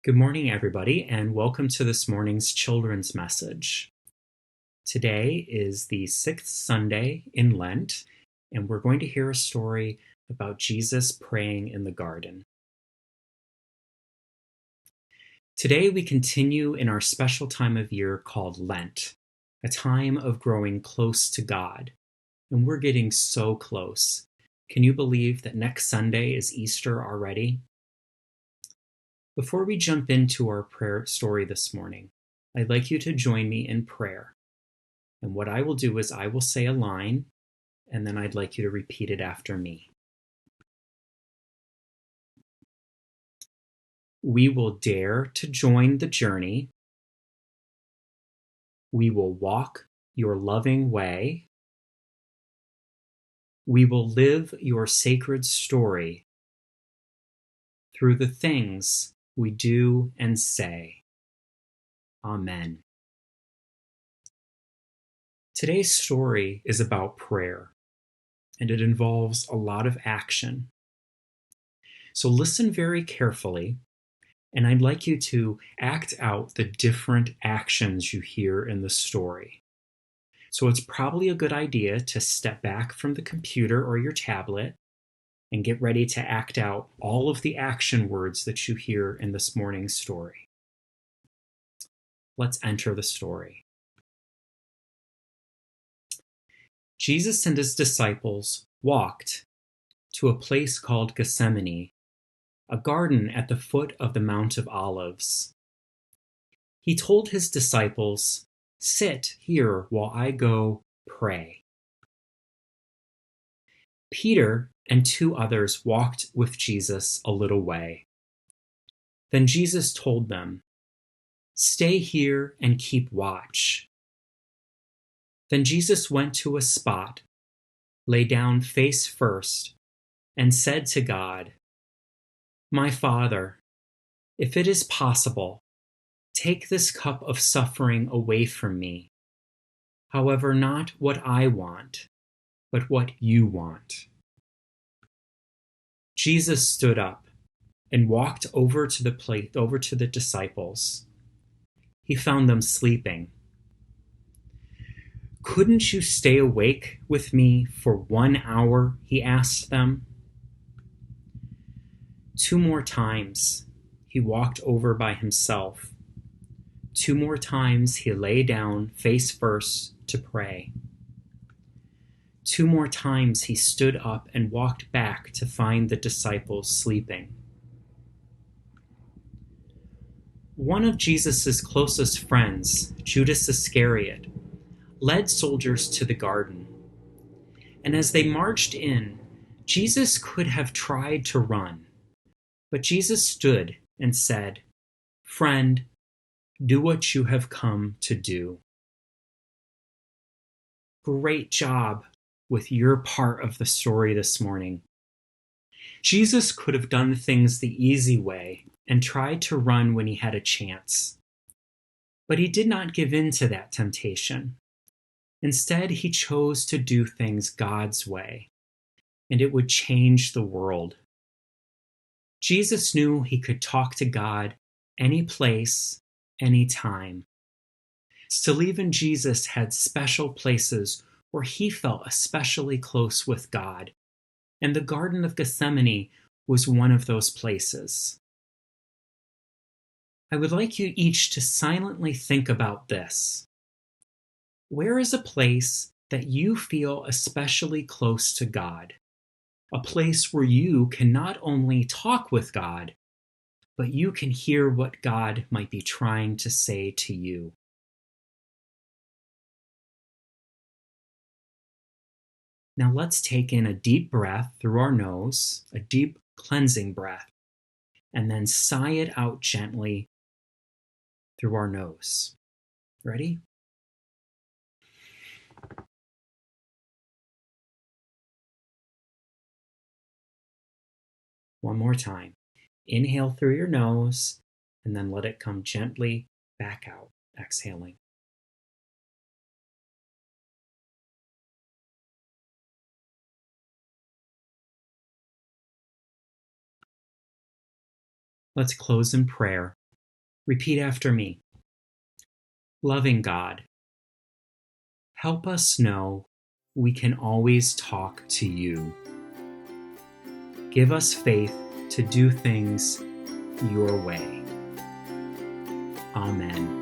Good morning, everybody, and welcome to this morning's children's message. Today is the sixth Sunday in Lent, and we're going to hear a story about Jesus praying in the garden. Today, we continue in our special time of year called Lent, a time of growing close to God. And we're getting so close. Can you believe that next Sunday is Easter already? Before we jump into our prayer story this morning, I'd like you to join me in prayer. And what I will do is I will say a line, and then I'd like you to repeat it after me. We will dare to join the journey. We will walk your loving way. We will live your sacred story through the things we do and say. Amen. Today's story is about prayer, and it involves a lot of action. So listen very carefully, and I'd like you to act out the different actions you hear in the story. So it's probably a good idea to step back from the computer or your tablet and get ready to act out all of the action words that you hear in this morning's story. Let's enter the story. Jesus and his disciples walked to a place called Gethsemane, a garden at the foot of the Mount of Olives. He told his disciples, "Sit here while I go pray." Peter and two others walked with Jesus a little way. Then Jesus told them, "Stay here and keep watch." Then Jesus went to a spot, lay down face first, and said to God, "My Father, if it is possible, take this cup of suffering away from me. However, not what I want, but what you want." Jesus stood up and walked over to the disciples. He found them sleeping. "Couldn't you stay awake with me for 1 hour?" he asked them. 2 more times he walked over by himself. 2 more times he lay down face first to pray. 2 more times he stood up and walked back to find the disciples sleeping. One of Jesus' closest friends, Judas Iscariot, led soldiers to the garden. And as they marched in, Jesus could have tried to run, but Jesus stood and said, "Friend, do what you have come to do." Great job with your part of the story this morning. Jesus could have done things the easy way and tried to run when he had a chance. But he did not give in to that temptation. Instead, he chose to do things God's way, and it would change the world. Jesus knew he could talk to God any place, any time. Still, even Jesus had special places where he felt especially close with God, and the Garden of Gethsemane was one of those places. I would like you each to silently think about this. Where is a place that you feel especially close to God? A place where you can not only talk with God, but you can hear what God might be trying to say to you. Now let's take in a deep breath through our nose, a deep cleansing breath, and then sigh it out gently through our nose. Ready? One more time. Inhale through your nose, and then let it come gently back out, exhaling. Let's close in prayer Repeat after me. Loving God, help us know we can always talk to you. Give us faith to do things your way. Amen.